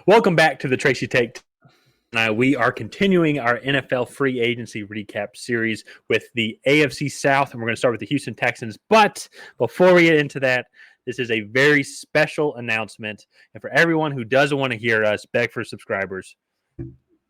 Welcome back to the Tracy Take. We are continuing our NFL free agency recap series with the AFC South, and we're going to start with the Houston Texans. But before we get into that, this is a very special announcement. And for everyone who doesn't want to hear us beg for subscribers,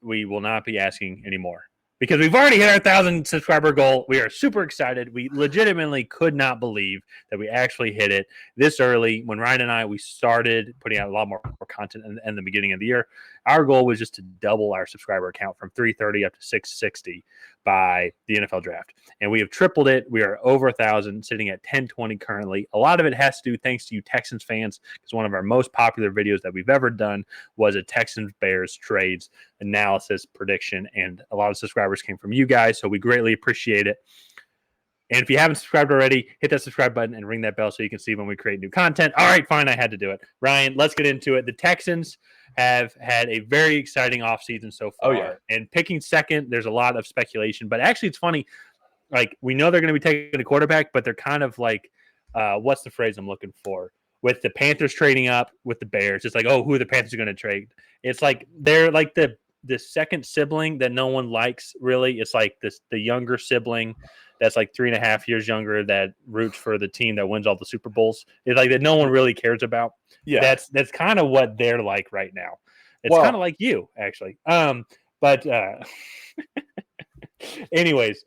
we will not be asking anymore. Because we've already hit our 1,000 subscriber goal. We are super excited. We legitimately could not believe that we actually hit it this early. When Ryan and I, we started putting out a lot more content in the beginning of the year. Our goal was just to double our subscriber count from 330 up to 660 by the NFL draft. And we have tripled it. We are over 1,000, sitting at 1020 currently. A lot of it has to do thanks to you Texans fans, because one of our most popular videos that we've ever done was a Texans-Bears trades analysis prediction, and a lot of subscribers came from you guys, so we greatly appreciate it. And if you haven't subscribed already, hit that subscribe button and ring that bell so you can see when we create new content. All right, fine, I had to do it. Ryan, let's get into it. The Texans have had a very exciting offseason so far. Oh, yeah. And picking second, there's a lot of speculation, but actually it's funny. Like, we know they're going to be taking a quarterback, but they're kind of like, what's the phrase I'm looking for? With the Panthers trading up with the Bears, it's like, oh, who are the Panthers going to trade? It's like they're like the second sibling that no one likes, really. It's like the younger sibling that's like 3.5 years younger that roots for the team that wins all the Super Bowls. It's like that no one really cares about. Yeah. That's kind of what they're like right now. It's kind of like you, actually. But anyways,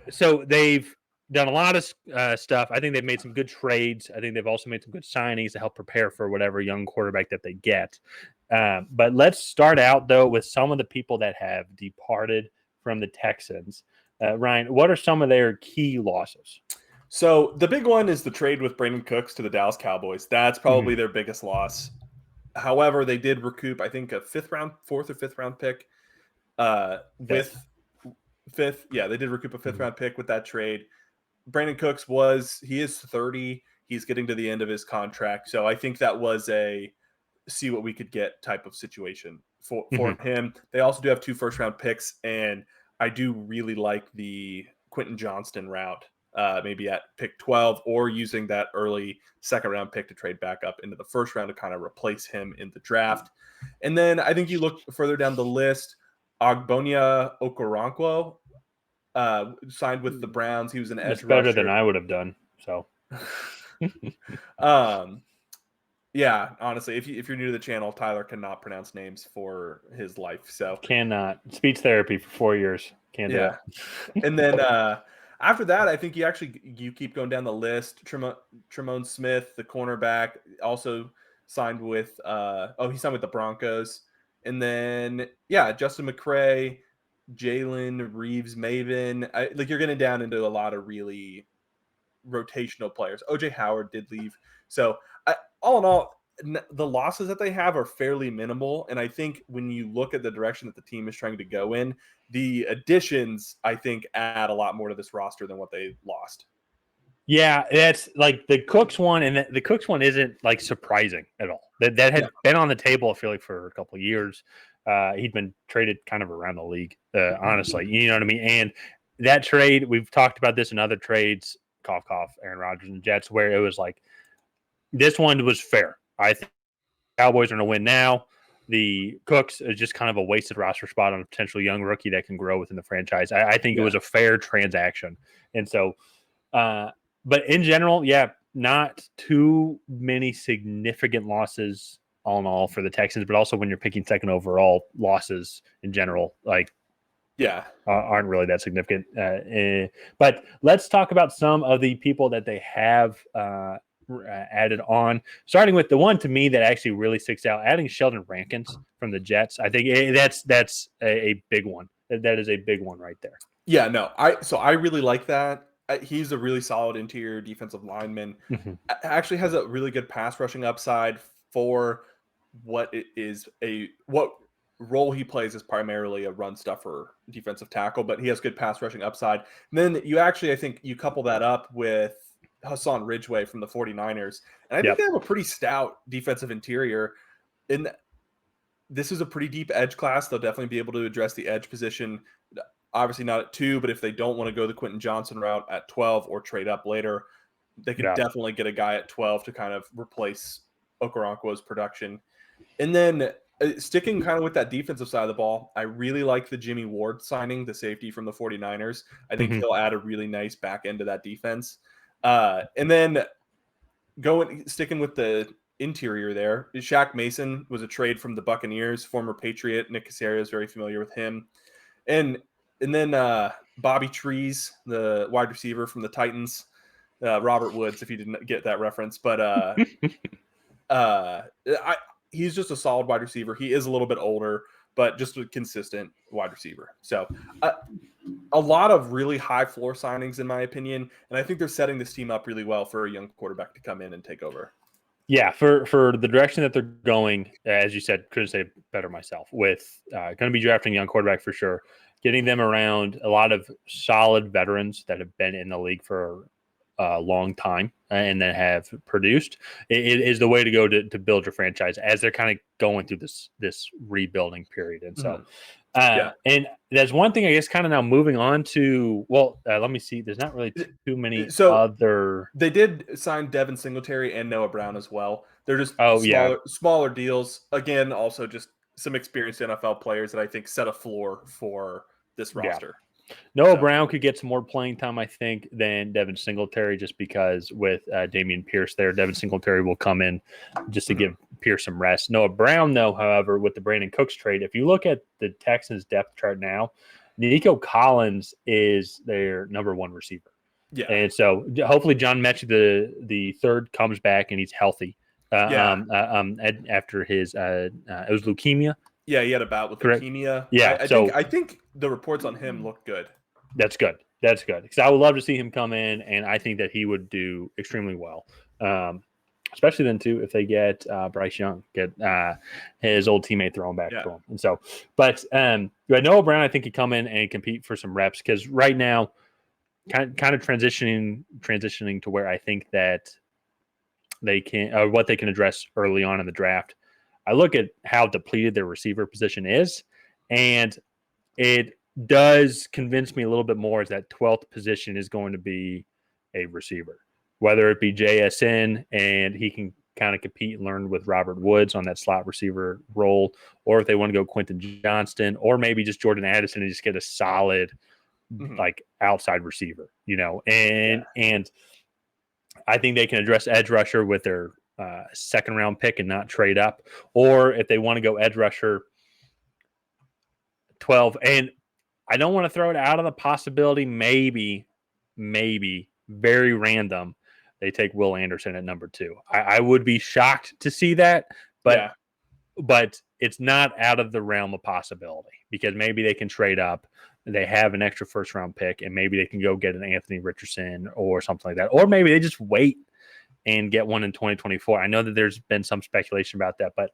so they've done a lot of stuff. I think they've made some good trades. I think they've also made some good signings to help prepare for whatever young quarterback that they get. But let's start out, though, with some of the people that have departed from the Texans. Ryan, what are some of their key losses? So the big one is the trade with Brandin Cooks to the Dallas Cowboys. That's probably their biggest loss. However, they did recoup, I think, a fourth or fifth round pick. They did recoup a fifth round pick with that trade. Brandin Cooks he is 30. He's getting to the end of his contract. So I think that was a see what we could get type of situation for him. They also do have 2 first round picks, and I do really like the Quentin Johnston route, maybe at pick 12 or using that early second round pick to trade back up into the first round to kind of replace him in the draft. And then I think you look further down the list, Ogbonia Okoronkwo signed with the Browns. He was an edge rusher. Better than I would have done. So, yeah, honestly, if you're new to the channel, Tyler cannot pronounce names for his life. So cannot. Speech therapy for 4 years. Can't do it. And then after that, I think you keep going down the list. Tremont Smith, the cornerback, also signed with he signed with the Broncos. And then Justin McCray, Jalen Reeves, Maven. You're getting down into a lot of really rotational players. OJ Howard did leave. So all in all, the losses that they have are fairly minimal. And I think when you look at the direction that the team is trying to go in, the additions, I think, add a lot more to this roster than what they lost. Yeah, that's like the Cooks one, and the Cooks one isn't like surprising at all. That had been on the table, I feel like, for a couple of years. He'd been traded kind of around the league, honestly. You know what I mean? And that trade, we've talked about this in other trades, cough, Aaron Rodgers and Jets, where it was like, this one was fair. I think Cowboys are going to win now. The Cooks is just kind of a wasted roster spot on a potential young rookie that can grow within the franchise. I think it was a fair transaction. And so, but in general, not too many significant losses all in all for the Texans, but also when you're picking second overall, losses in general, aren't really that significant. But let's talk about some of the people that they have added on, starting with the one to me that actually really sticks out, adding Sheldon Rankins from the Jets. I think that's a big one. That is a big one right there. Yeah, no, I really like that. He's a really solid interior defensive lineman. Actually has a really good pass rushing upside for what role he plays is primarily a run stuffer defensive tackle, but he has good pass rushing upside. And then I think you couple that up with Hassan Ridgeway from the 49ers. And I think they have a pretty stout defensive interior. And this is a pretty deep edge class. They'll definitely be able to address the edge position. Obviously not at 2, but if they don't want to go the Quentin Johnson route at 12 or trade up later, they could definitely get a guy at 12 to kind of replace Okoronkwo's production. And then sticking kind of with that defensive side of the ball, I really like the Jimmy Ward signing, the safety from the 49ers. I think he'll add a really nice back end to that defense. And then sticking with the interior there, Shaq Mason was a trade from the Buccaneers, former Patriot. Nick Caserio is very familiar with him. And then Bobby Trees, the wide receiver from the Titans, Robert Woods, if you didn't get that reference. But he's just a solid wide receiver. He is a little bit older, but just a consistent wide receiver. So a lot of really high floor signings, in my opinion. And I think they're setting this team up really well for a young quarterback to come in and take over. Yeah, for the direction that they're going, as you said, couldn't say it better myself, with going to be drafting a young quarterback for sure, getting them around a lot of solid veterans that have been in the league for a long time and that have produced. It is the way to go to build your franchise as they're kind of going through this rebuilding period. And so and that's one thing, I guess, kind of now moving on to, let me see. There's not really too many other. They did sign Devin Singletary and Noah Brown as well. They're just smaller deals. Again, also just some experienced NFL players that I think set a floor for this roster. Noah Brown could get some more playing time, I think, than Devin Singletary, just because with Dameon Pierce there, Devin Singletary will come in just to give Pierce some rest. Noah Brown, though, however, with the Brandin Cooks trade, if you look at the Texans depth chart now, Nico Collins is their number one receiver. Yeah. And so hopefully John Mechie, the third, comes back and he's healthy after his it was leukemia. Yeah, he had a bout with leukemia. Yeah, I think the reports on him look good. That's good. Because I would love to see him come in, and I think that he would do extremely well. Especially then too if they get Bryce Young, get his old teammate thrown back to him. And so, but Noah Brown, I think could come in and compete for some reps, because right now, kind of transitioning to where I think that they can, what they can address early on in the draft. I look at how depleted their receiver position is, and it does convince me a little bit more is that 12th position is going to be a receiver, whether it be JSN and he can kind of compete and learn with Robert Woods on that slot receiver role, or if they want to go Quentin Johnston, or maybe just Jordan Addison and just get a solid like outside receiver, and I think they can address edge rusher with their second round pick and not trade up, or if they want to go edge rusher 12. And I don't want to throw it out of the possibility, maybe very random, they take Will Anderson at number 2. I would be shocked to see that, but it's not out of the realm of possibility, because maybe they can trade up. They have an extra first round pick, and maybe they can go get an Anthony Richardson or something like that. Or maybe they just wait and get one in 2024. I know that there's been some speculation about that, but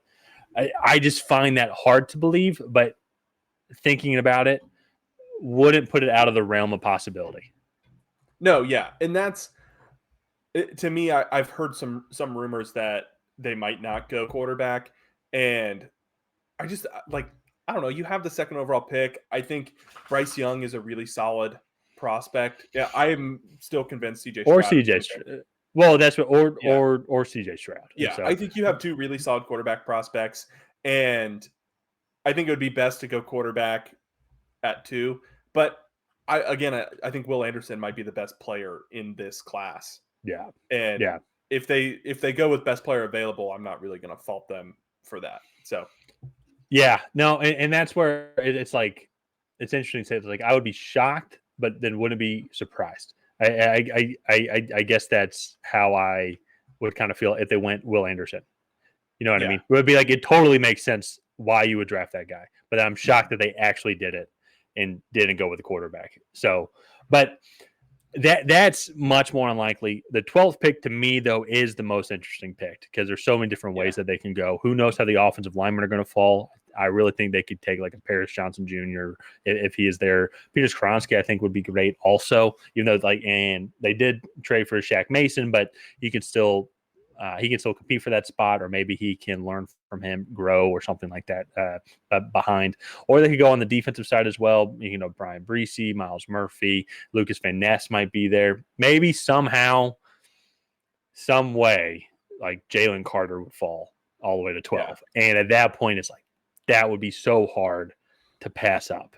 I just find that hard to believe. But thinking about it wouldn't put it out of the realm of possibility. No, yeah. And that's, to me, I've heard some rumors that they might not go quarterback. And I just, I don't know. You have the second overall pick. I think Bryce Young is a really solid prospect. Yeah, I am still convinced CJ Stroud. Or CJ Stroud. Well, that's what, or CJ Stroud. Yeah, so I think you have two really solid quarterback prospects, and I think it would be best to go quarterback at 2. But I think Will Anderson might be the best player in this class. Yeah, and if they go with best player available, I'm not really going to fault them for that. So. Yeah, no, and that's where it's like, it's interesting to say. It's like I would be shocked, but then wouldn't be surprised. I guess that's how I would kind of feel if they went Will Anderson. You know what I mean? It would be like, it totally makes sense why you would draft that guy, but I'm shocked that they actually did it and didn't go with the quarterback. So, but that's much more unlikely. The 12th pick to me, though, is the most interesting pick, because there's so many different ways that they can go. Who knows how the offensive linemen are going to fall? I really think they could take like a Paris Johnson Jr. if he is there. Peter Skoronski, I think, would be great also, even though and they did trade for Shaq Mason, but he can still compete for that spot, or maybe he can learn from him, grow, or something like that behind. Or they could go on the defensive side as well. Brian Breesy, Miles Murphy, Lucas Van Ness might be there. Maybe somehow, some way, like Jalen Carter would fall all the way to 12. And at that point, it's like, that would be so hard to pass up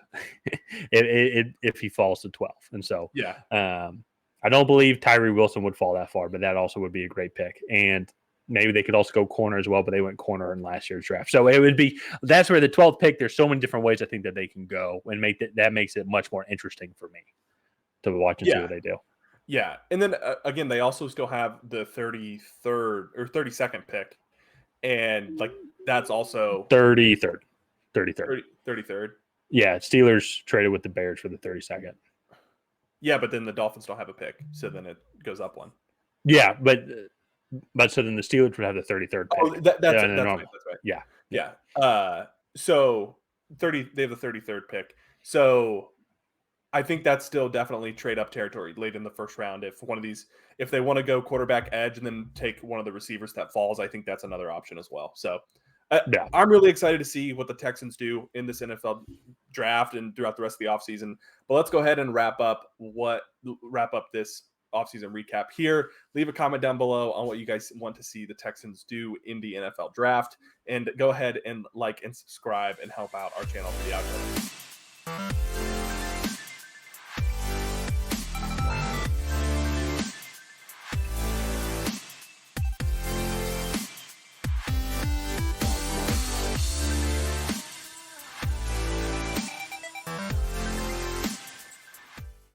if he falls to 12. And so I don't believe Tyree Wilson would fall that far, but that also would be a great pick. And maybe they could also go corner as well, but they went corner in last year's draft. So it would be, that's where the 12th pick, there's so many different ways I think that they can go and that makes it much more interesting for me to watch and see what they do. Yeah. And then again, they also still have the 33rd or 32nd pick. And like, that's also 33rd. 33rd. Yeah. Steelers traded with the Bears for the 32nd. Yeah. But then the Dolphins don't have a pick. So then it goes up one. Yeah. But so then the Steelers would have the 33rd pick. Oh, that's right. Yeah. So they have the 33rd pick. So I think that's still definitely trade up territory late in the first round. If they want to go quarterback edge and then take one of the receivers that falls, I think that's another option as well. So I'm really excited to see what the Texans do in this NFL draft and throughout the rest of the offseason. But let's go ahead and wrap up this offseason recap here. Leave a comment down below on what you guys want to see the Texans do in the NFL draft. And go ahead and like and subscribe and help out our channel for the algorithm.